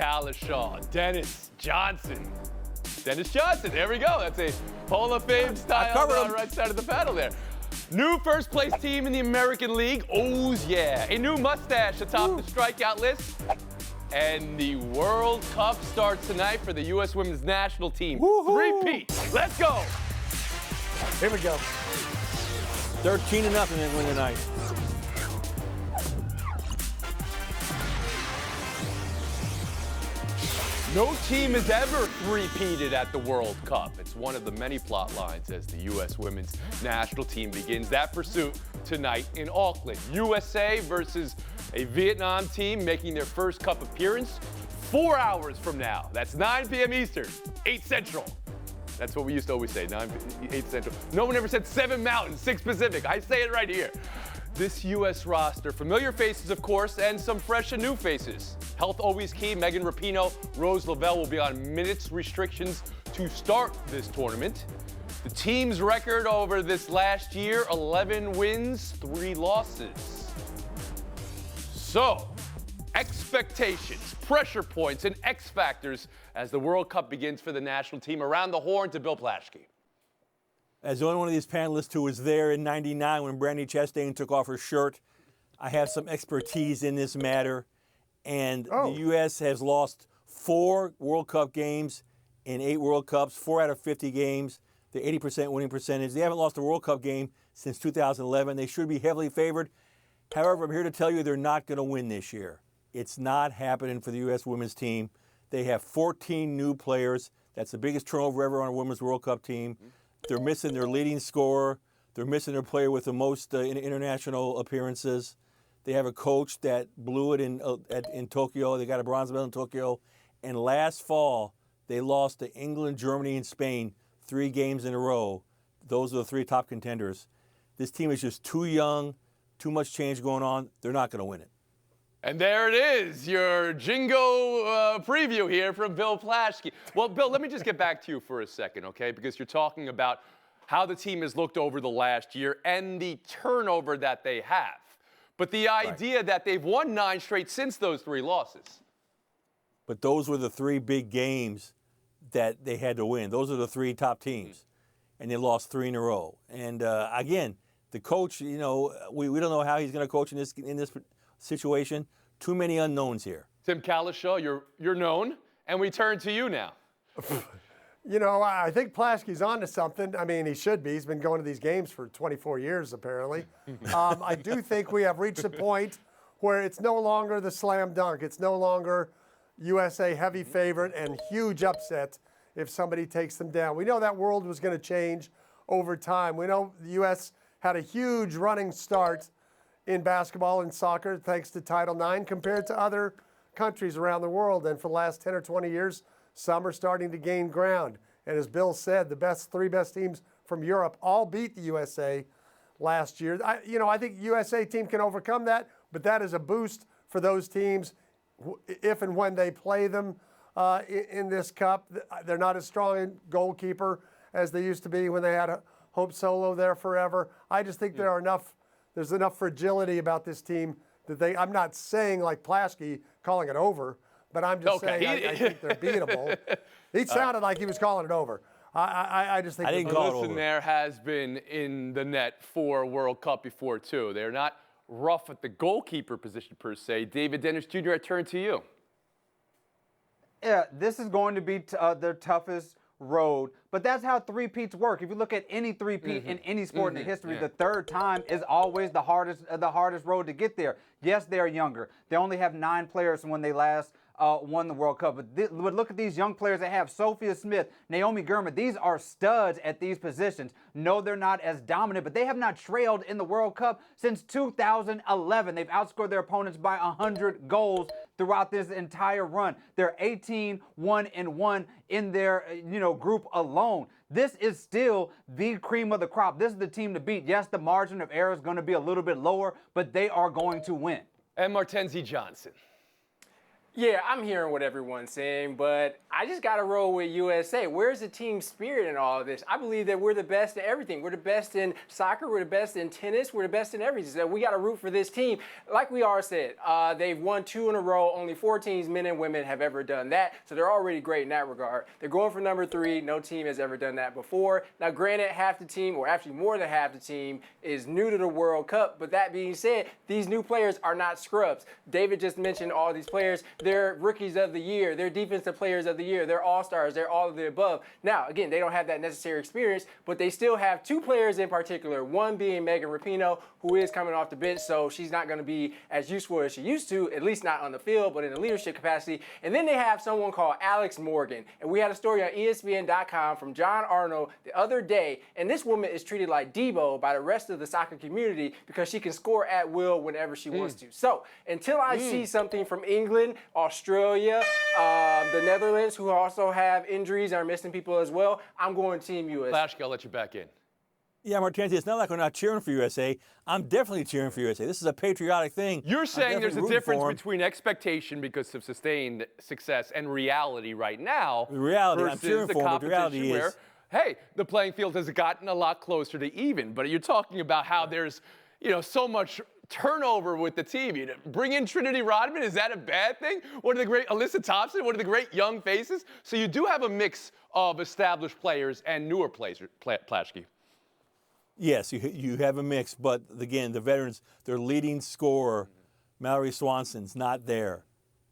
Kalishaw, Dennis Johnson. Dennis Johnson, there we go. That's a Hall of Fame style on the right side of the paddle there. New first place team in the American League. Oh, yeah. A new mustache atop the strikeout list. And the World Cup starts tonight for the U.S. Women's National Team. Three-peat. Let's go. Here we go. 13-0 they win tonight. No team has ever three-peated at the World Cup. It's one of the many plot lines as the U.S. Women's National Team begins that pursuit tonight in Auckland. USA versus a Vietnam team making their first Cup appearance 4 hours from now. That's 9 p.m. Eastern, 8 Central. That's what we used to always say, 8 Central. No one ever said 7 Mountain, 6 Pacific. I say it right here. This U.S. roster, familiar faces, of course, and some fresh and new faces. Health always key. Megan Rapinoe, Rose Lavelle will be on minutes restrictions to start this tournament. The team's record over this last year, 11 wins, 3 losses. So, expectations, pressure points, and X factors as the World Cup begins for the national team. Around the horn to Bill Plaschke. As the only one of these panelists who was there in '99 when Brandi Chastain took off her shirt, I have some expertise in this matter. And the U.S. has lost 4 World Cup games in 8 World Cups, 4 out of 50 games. They're 80% winning percentage. They haven't lost a World Cup game since 2011. They should be heavily favored. However, I'm here to tell you they're not going to win this year. It's not happening for the U.S. women's team. They have 14 new players. That's the biggest turnover ever on a women's World Cup team. They're missing their leading scorer. They're missing their player with the most international appearances. They have a coach that blew it in Tokyo. They got a bronze medal in Tokyo. And last fall, they lost to England, Germany, and Spain 3 games in a row. Those are the 3 top contenders. This team is just too young, too much change going on. They're not going to win it. And there it is, your Jingo preview here from Bill Plaschke. Well, Bill, let me just get back to you for a second, okay? Because you're talking about how the team has looked over the last year and the turnover that they have. But the idea that they've won 9 straight since those 3 losses. But those were the 3 big games that they had to win. Those are the 3 top teams. And they lost 3 in a row. And again, the coach, we don't know how he's going to coach in this situation. Too many unknowns here. Tim Kalishaw, you're known, and we turn to you now. I think Plaschke's on to something. I mean, he should be. He's been going to these games for 24 years, apparently. I do think we have reached a point where it's no longer the slam dunk. It's no longer USA heavy favorite and huge upset if somebody takes them down. We know that world was going to change over time. We know the U.S. had a huge running start in basketball and soccer thanks to Title IX compared to other countries around the world. And for the last 10 or 20 years, some are starting to gain ground. And as Bill said, the 3 best teams from Europe all beat the USA last year. I think the USA team can overcome that, but that is a boost for those teams if and when they play them in this cup. They're not as strong in goalkeeper as they used to be when they had Hope Solo there forever. I just think there's enough fragility about this team that I'm not saying like Plaschke calling it over, but I'm just saying I think they're beatable. He sounded like he was calling it over. I just think. I didn't call it over. Listen, there has been in the net for World Cup before, too. They're not rough at the goalkeeper position, per se. David Dennis Jr., I turn to you. Yeah, this is going to be their toughest road, but that's how three-peats work. If you look at any three-peat in any sport in the history, the third time is always the hardest road to get there. Yes, they're younger. They only have 9 players when they last won the World Cup. But look at these young players they have. Sophia Smith, Naomi Gurman. These are studs at these positions. No, they're not as dominant, but they have not trailed in the World Cup since 2011. They've outscored their opponents by 100 goals throughout this entire run. They're 18-1-1 in their group alone. This is still the cream of the crop. This is the team to beat. Yes, the margin of error is going to be a little bit lower, but they are going to win. And Martenzie Johnson. Yeah, I'm hearing what everyone's saying, but I just got to roll with USA. Where's the team spirit in all of this? I believe that we're the best at everything. We're the best in soccer. We're the best in tennis. We're the best in everything. So we got to root for this team. Like we already said, they've won 2 in a row. Only 4 teams, men and women, have ever done that. So they're already great in that regard. They're going for number 3. No team has ever done that before. Now, granted, half the team, or actually more than half the team, is new to the World Cup. But that being said, these new players are not scrubs. David just mentioned all these players. They're rookies of the year. They're defensive players of the year. They're all-stars. They're all of the above. Now, again, they don't have that necessary experience, but they still have 2 players in particular, one being Megan Rapinoe, who is coming off the bench, so she's not going to be as useful as she used to, at least not on the field, but in a leadership capacity. And then they have someone called Alex Morgan. And we had a story on ESPN.com from John Arnold the other day, and this woman is treated like Debo by the rest of the soccer community because she can score at will whenever she wants to. So until I see something from England, Australia, the Netherlands, who also have injuries and are missing people as well, I'm going Team USA. Plaschke, I'll let you back in. Yeah, Martinez, it's not like we're not cheering for USA. I'm definitely cheering for USA. This is a patriotic thing. You're saying there's a rooting difference for 'em. between expectation because of sustained success and reality right now. The reality, I'm versus cheering the for 'em, but the competition reality where, is- hey, the playing field has gotten a lot closer to even. But you're talking about how there's, so much turnover with the team. You bring in Trinity Rodman, is that a bad thing? One of the great Alyssa Thompson, one of the great young faces. So you do have a mix of established players and newer players, Plaschke. Yes, you have a mix, but again, the veterans, their leading scorer, Mallory Swanson's not there.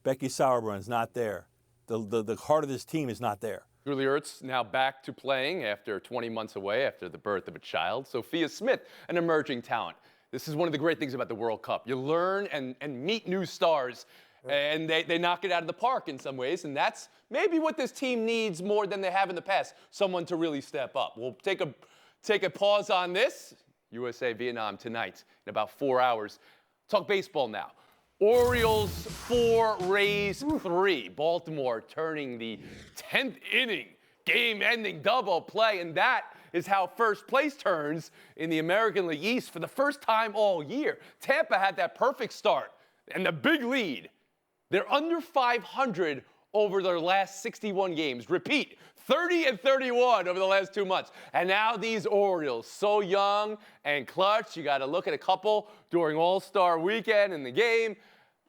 Becky Sauerbrun's not there. The heart of this team is not there. Julie Ertz now back to playing after 20 months away after the birth of a child. Sophia Smith, an emerging talent. This is one of the great things about the World Cup. You learn and meet new stars, and they knock it out of the park in some ways, and that's maybe what this team needs more than they have in the past, someone to really step up. We'll take a pause on this. USA, Vietnam tonight in about 4 hours. Talk baseball now. Orioles 4, Rays 3. Baltimore turning the 10th inning, game-ending double play, and that is how first place turns in the American League East for the first time all year. Tampa had that perfect start and the big lead. They're under 500 over their last 61 games. Repeat, 30-31 over the last 2 months. And now these Orioles, so young and clutch. You got to look at a couple during All-Star weekend in the game.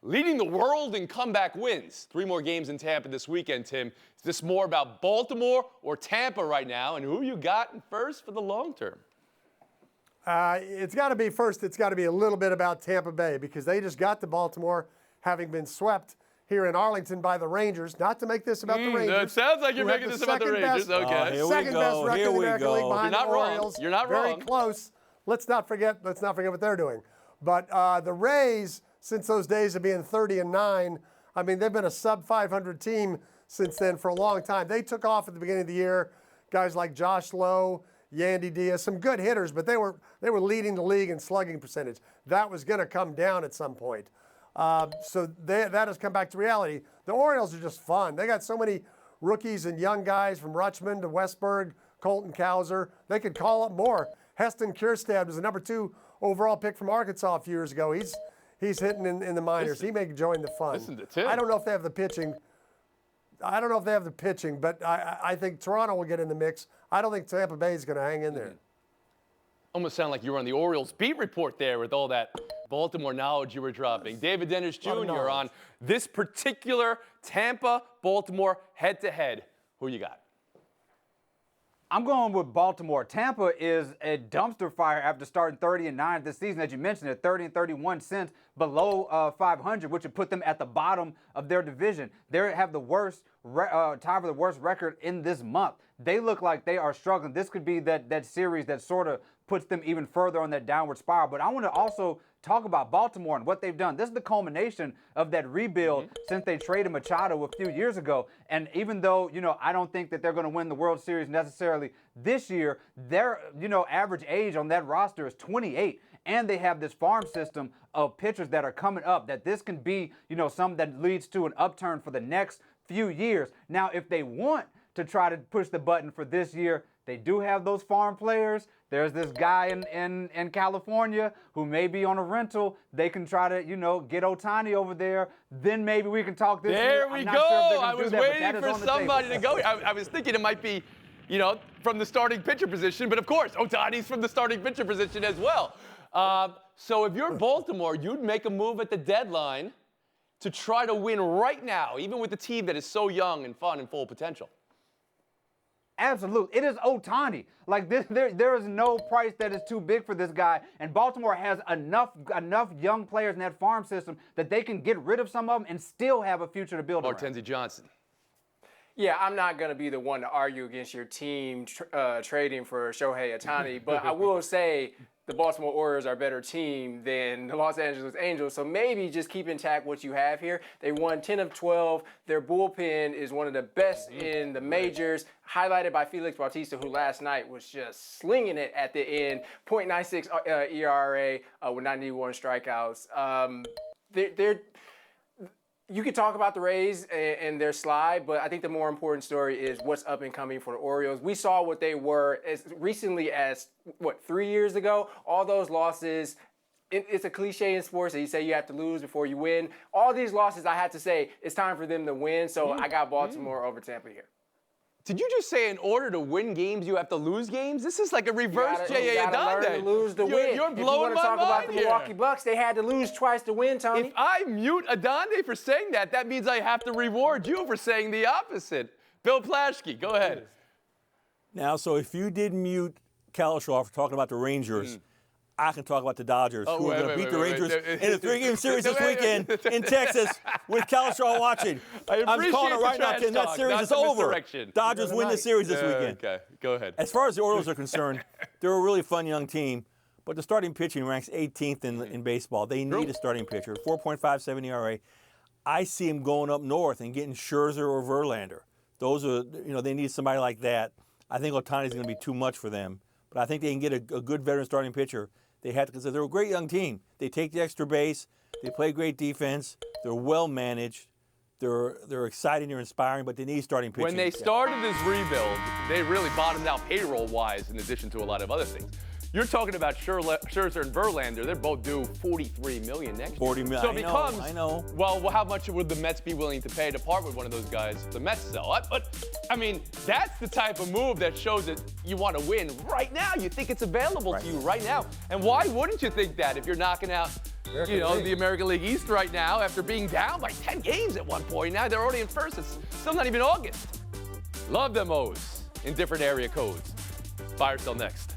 Leading the world in comeback wins. 3 more games in Tampa this weekend, Tim. Is this more about Baltimore or Tampa right now? And who you got in first for the long term? It's got to be first. It's got to be a little bit about Tampa Bay because they just got to Baltimore having been swept here in Arlington by the Rangers. Not to make this about the Rangers. It sounds like you're who had making the this about the second Rangers. best- Okay. Here we Second go. best record Here in the we American go. League behind You're not the wrong. Orioles. You're not Very wrong. close. Let's not forget what they're doing. But the Rays, since those days of being 30-9, I mean, they've been a sub-500 team since then for a long time. They took off at the beginning of the year. Guys like Josh Lowe, Yandy Diaz, some good hitters, but they were leading the league in slugging percentage. That was going to come down at some point. So that has come back to reality. The Orioles are just fun. They got so many rookies and young guys from Rutschman to Westberg, Colton Cowser. They could call up more. Heston Kjerstad was the number 2 overall pick from Arkansas a few years ago. He's hitting in the minors. He may join the fun. Listen to Tim. I don't know if they have the pitching. But I think Toronto will get in the mix. I don't think Tampa Bay is going to hang in there. Almost sound like you were on the Orioles beat report there with all that Baltimore knowledge you were dropping. David Dennis Jr. on this particular Tampa-Baltimore head-to-head. Who you got? I'm going with Baltimore. Tampa is a dumpster fire after starting 30-9 this season, as you mentioned, at 30-31 cents below 500, which would put them at the bottom of their division. They have the worst tie for the worst record in this month. They look like they are struggling. This could be that series that sort of puts them even further on that downward spiral. But I want to also talk about Baltimore and what they've done. This is the culmination of that rebuild since they traded Machado a few years ago. And even though, I don't think that they're going to win the World Series necessarily this year, their, average age on that roster is 28. And they have this farm system of pitchers that are coming up, that this can be, something that leads to an upturn for the next few years. Now, if they want to try to push the button for this year, They do have those farm players. There's this guy in California who may be on a rental. They can try to, get Ohtani over there. Then maybe we can talk this There year. we I'm go. not sure if they're I gonna do was that, but waiting that is for on the somebody to table. go. I was thinking it might be, from the starting pitcher position, but of course, Ohtani's from the starting pitcher position as well. So if you're Baltimore, you'd make a move at the deadline to try to win right now, even with a team that is so young and fun and full of potential. Absolutely. It is Ohtani. Like there is no price that is too big for this guy. And Baltimore has enough young players in that farm system that they can get rid of some of them and still have a future to build around. Martenzi Johnson. Yeah, I'm not going to be the one to argue against your team trading for Shohei Ohtani, but I will say the Baltimore Orioles are a better team than the Los Angeles Angels, so maybe just keep intact what you have here. They won 10 of 12. Their bullpen is one of the best in the majors, highlighted by Felix Bautista, who last night was just slinging it at the end. .96 ERA with 91 strikeouts. You could talk about the Rays and their slide, but I think the more important story is what's up and coming for the Orioles. We saw what they were as recently as, 3 years ago? All those losses, it's a cliche in sports that you say you have to lose before you win. All these losses, I had to say, it's time for them to win, so I got Baltimore over Tampa here. Did you just say in order to win games, you have to lose games? This is like a reverse J.A. You gotta learn to lose to win. You're blowing my If you want to talk about the mind Milwaukee here. Bucks, they had to lose twice to win, Tony. If I mute Adande for saying that, that means I have to reward you for saying the opposite. Bill Plaschke, go ahead. Now, so if you did mute Kalishaw for talking about the Rangers, I can talk about the Dodgers, who are going to beat the Rangers in a 3-game series this weekend in Texas with Kalishaw watching. I'm calling it right now, Ken. That series is over. Dodgers win the series this weekend. Okay, go ahead. As far as the Orioles are concerned, they're a really fun young team, but the starting pitching ranks 18th in baseball. They need a starting pitcher, 4.57 ERA. I see him going up north and getting Scherzer or Verlander. Those are, they need somebody like that. I think Ohtani's going to be too much for them, but I think they can get a good veteran starting pitcher. They have to consider they're a great young team. They take the extra base. They play great defense. They're well managed. They're exciting. They're inspiring, but they need starting pitching. When they started this rebuild, they really bottomed out payroll-wise in addition to a lot of other things. You're talking about Scherzer and Verlander. They're both due $43 million next year. 40 million. So it becomes, I know. Well, how much would the Mets be willing to pay to part with one of those guys if the Mets sell? But, that's the type of move that shows that you want to win right now. You think it's available to you right now. And why wouldn't you think that if you're knocking out, the American League East right now after being down by 10 games at one point? Now they're already in first. It's still not even August. Love them O's in different area codes. Buy or sell next.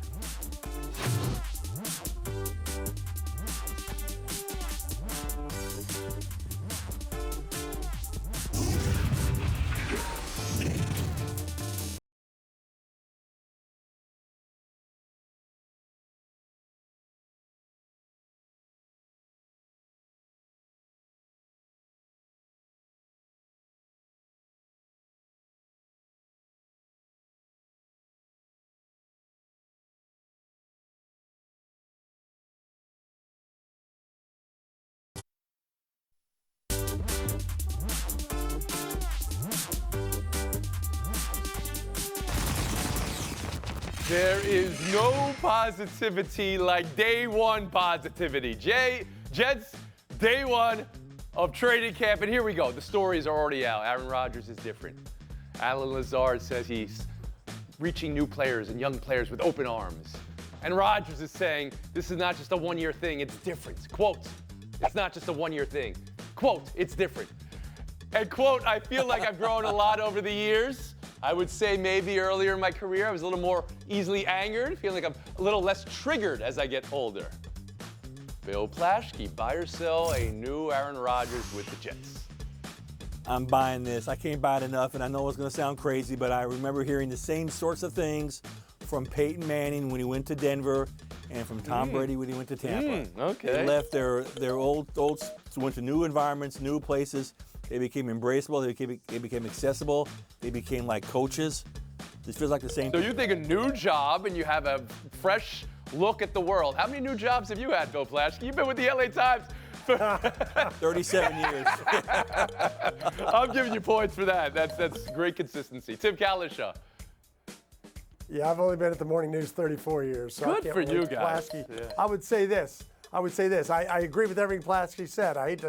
There is no positivity like day one positivity. Jets, day one of training camp. And here we go. The stories are already out. Aaron Rodgers is different. Alan Lazard says he's reaching new players and young players with open arms. And Rodgers is saying this is not just a one-year thing, it's different. Quote, it's not just a one-year thing. Quote, it's different. And quote, I feel like I've grown a lot over the years. I would say maybe earlier in my career I was a little more easily angered, feeling like I'm a little less triggered as I get older. Bill Plaschke, buy or sell a new Aaron Rodgers with the Jets? I'm buying this. I can't buy it enough, and I know it's going to sound crazy, but I remember hearing the same sorts of things from Peyton Manning when he went to Denver and from Tom Brady when he went to Tampa. Okay. They left their old went to new environments, new places. They became embraceable. They became accessible. They became like coaches. This feels like the same So thing. you think a new job and you have a fresh look at the world. How many new jobs have you had, Bill Plaschke? You've been with the LA Times for 37 years. I'm giving you points for that. That's great consistency. Tim Kalishaw. Yeah, I've only been at the Morning News 34 years, so I Good can't for relate you to guys. Plasky. Yeah. I would say this. I agree with everything Plasky said. I hate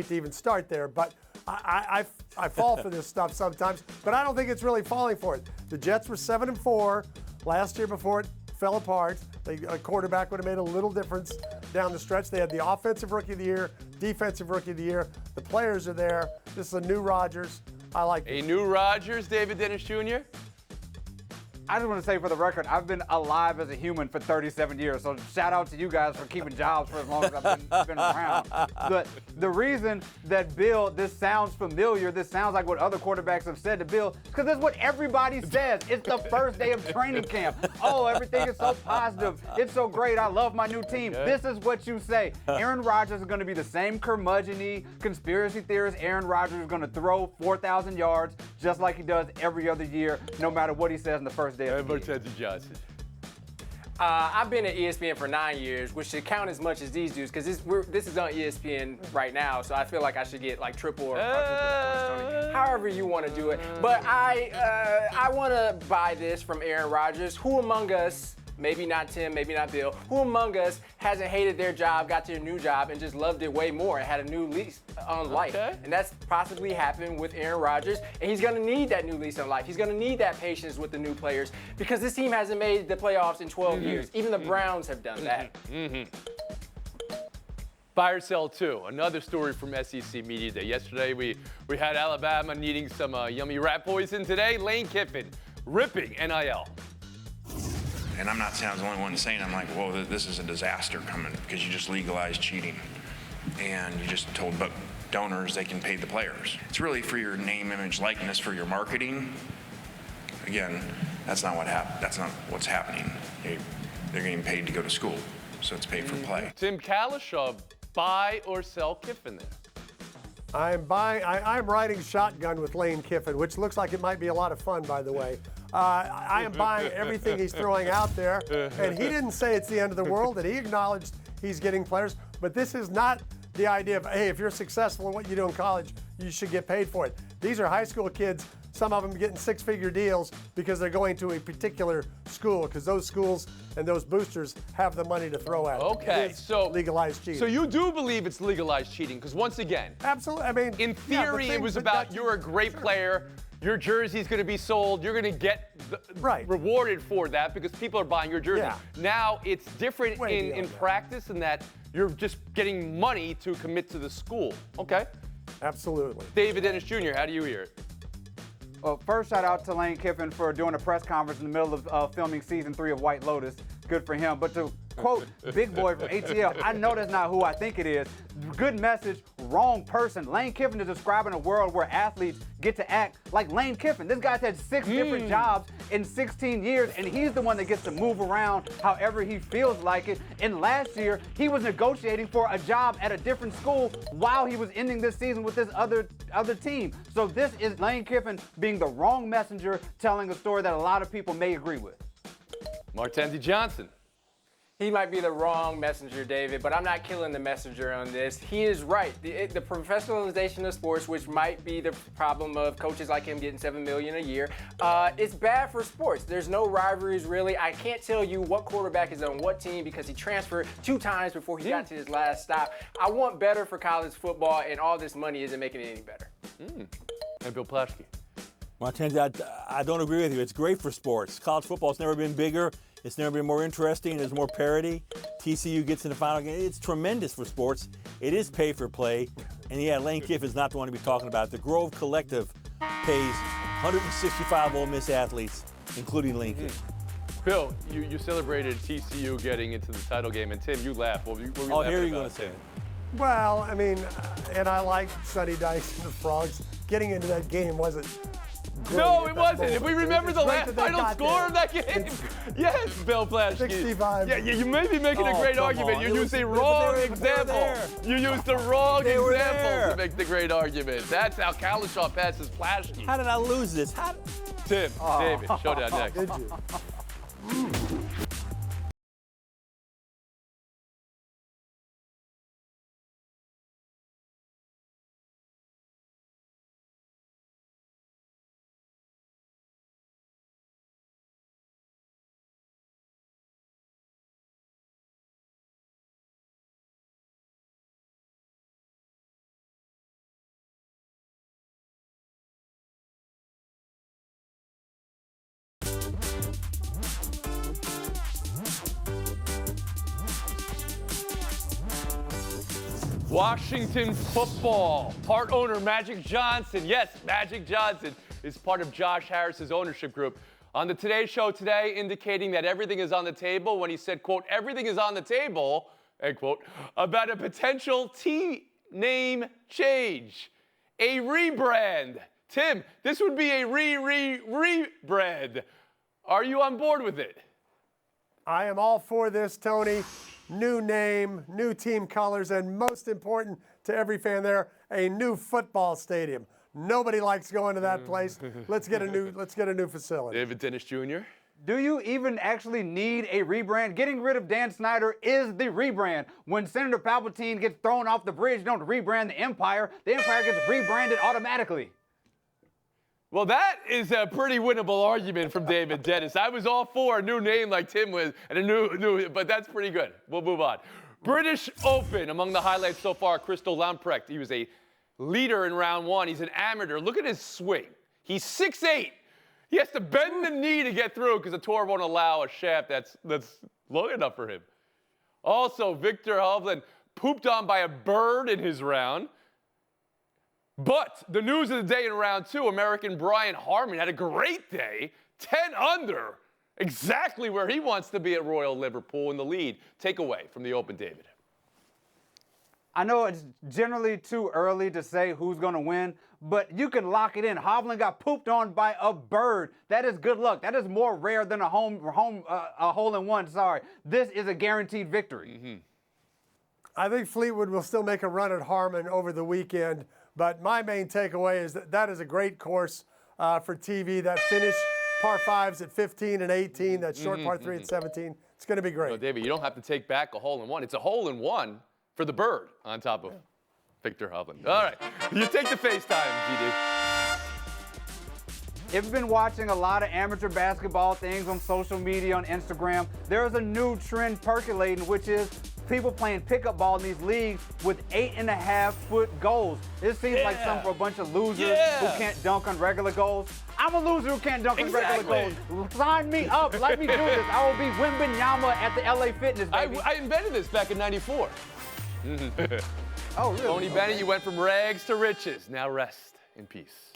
to even start there, but I fall for this stuff sometimes. But I don't think it's really falling for it. The Jets were 7-4 last year before it fell apart. A quarterback would have made a little difference down the stretch. They had the offensive rookie of the year, defensive rookie of the year. The players are there. This is a new Rodgers. I like A it. new Rodgers, David Dennis Jr.? I just want to say for the record, I've been alive as a human for 37 years. So shout out to you guys for keeping jobs for as long as I've been around. But the reason that Bill, this sounds familiar, this sounds like what other quarterbacks have said to Bill, because that's what everybody says. It's the first day of training camp. Oh, everything is so positive. It's so great. I love my new team. This is what you say. Aaron Rodgers is going to be the same curmudgeon-y conspiracy theorist. Aaron Rodgers is going to throw 4,000 yards just like he does every other year, no matter what he says in the first day of the game. Martenzi Johnson. I've been at ESPN for 9 years, which should count as much as these dudes, because this is on ESPN right now, so I feel like I should get like triple or quadruple points, Tony. However you want to do it. But I want to buy this from Aaron Rodgers. Who among us, maybe not Tim, maybe not Bill, who among us hasn't hated their job, got to a new job, and just loved it way more and had a new lease on life? Okay. And that's possibly happened with Aaron Rodgers, and he's going to need that new lease on life. He's going to need that patience with the new players, because this team hasn't made the playoffs in 12 years. Even the Browns have done that. Buy or sell two. Another story from SEC Media Day. Yesterday we had Alabama needing some yummy rat poison. Today, Lane Kiffin ripping NIL. And I'm not saying I was the only one saying, I'm like, whoa, this is a disaster coming because you just legalized cheating. And you just told donors they can pay the players. It's really for your name, image, likeness, for your marketing. Again, that's not what happened. That's not what's happening. They're getting paid to go to school, so it's paid for play. Tim Kalishaw, buy or sell Kiffin there? I'm riding shotgun with Lane Kiffin, which looks like it might be a lot of fun, by the way. I am buying everything he's throwing out there, and he didn't say it's the end of the world, and he acknowledged he's getting players, but this is not the idea of, hey, if you're successful in what you do in college, you should get paid for it. These are high school kids, some of them getting six-figure deals because they're going to a particular school, because those schools and those boosters have the money to throw at them. Okay, It is so legalized cheating. So you do believe it's legalized cheating? Because once again, Absolutely. I mean, in theory, it was about you're a great player. Your jersey's going to be sold. You're going to get rewarded for that because people are buying your jersey. Yeah. Now it's different Way in beyond that. practice in that you're just getting money to commit to the school. Okay. Absolutely. David Dennis Jr., how do you hear it? Well, first shout out to Lane Kiffin for doing a press conference in the middle of filming season 3 of White Lotus. Good for him. But to quote Big Boy from ATL, I know that's not who I think it is. Good message, wrong person. Lane Kiffin is describing a world where athletes get to act like Lane Kiffin. This guy's had 6 different jobs in 16 years, and he's the one that gets to move around however he feels like it. And last year, he was negotiating for a job at a different school while he was ending this season with this other team. So this is Lane Kiffin being the wrong messenger, telling a story that a lot of people may agree with. Martenzi Johnson. He might be the wrong messenger, David, but I'm not killing the messenger on this. He is right. The professionalization of sports, which might be the problem of coaches like him getting $7 million a year, it's bad for sports. There's no rivalries, really. I can't tell you what quarterback is on what team because he transferred 2 times before he got to his last stop. I want better for college football, and all this money isn't making it any better. And Bill Plaschke. Martenzi, I don't agree with you. It's great for sports. College football's never been bigger. It's never been more interesting. There's more parity. TCU gets in the final game. It's tremendous for sports. It is pay for play. And yeah, Lane Kiffin's not the one to be talking about. The Grove Collective pays 165 Ole Miss athletes, including Lane Kiffin. Bill, you celebrated TCU getting into the title game, and Tim, you laughed. What were you laughing Here you're about? going to say it. Well, I mean, and I like Sonny Dice and the Frogs. Getting into that game wasn't great No, at it that wasn't. moment. If we remember It's the great last that they final got score there. of that game. Yes, Bill Plaschke. 65. Yeah, you may be making a Oh, great come argument. on. You It used was- the but wrong they were example. there. You used the wrong They were example there. to make the great argument. That's how Kalishaw passes Plaschke. How did I lose this? Tim, David, showdown next. Did you? Washington football. Part owner Magic Johnson. Yes, Magic Johnson is part of Josh Harris's ownership group. On the Today Show today, indicating that everything is on the table when he said, quote, everything is on the table, end quote, about a potential team name change. A rebrand. Tim, this would be a rebrand. Are you on board with it? I am all for this, Tony. New name, new team colors, and most important to every fan there, a new football stadium. Nobody likes going to that place. Let's get a new facility. David Dennis Jr. Do you even actually need a rebrand? Getting rid of Dan Snyder is the rebrand. When Senator Palpatine gets thrown off the bridge, you don't rebrand the Empire gets rebranded automatically. Well, that is a pretty winnable argument from David Dennis. I was all for a new name like Tim was, and a new, but that's pretty good. We'll move on. British Open, among the highlights so far, Crystal Lamprecht. He was a leader in round one. He's an amateur. Look at his swing. He's 6'8". He has to bend the knee to get through because the tour won't allow a shaft that's long enough for him. Also, Victor Hovland pooped on by a bird in his round. But the news of the day in round two, American Brian Harman had a great day, 10 under, exactly where he wants to be at Royal Liverpool in the lead. Takeaway from the Open, David. I know it's generally too early to say who's going to win, but you can lock it in. Hovland got pooped on by a bird. That is good luck. That is more rare than a hole-in-one. Sorry. This is a guaranteed victory. Mm-hmm. I think Fleetwood will still make a run at Harman over the weekend. But my main takeaway is that is a great course for TV. That finish par fives at 15 and 18, that short par three at 17. It's going to be great. No, David, you don't have to take back a hole-in-one. It's a hole-in-one for the bird on top of Victor Hovland. All right, you take the FaceTime, GD. If you've been watching a lot of amateur basketball things on social media, on Instagram, there's a new trend percolating, which is people playing pickup ball in these leagues with 8.5-foot goals. This seems like something for a bunch of losers who can't dunk on regular goals. I'm a loser who can't dunk on regular goals. Sign me up. Let me do this. I will be Wembanyama at the LA Fitness, baby. I invented this back in '94. Oh, really? Tony Bennett, you went from rags to riches. Now rest in peace.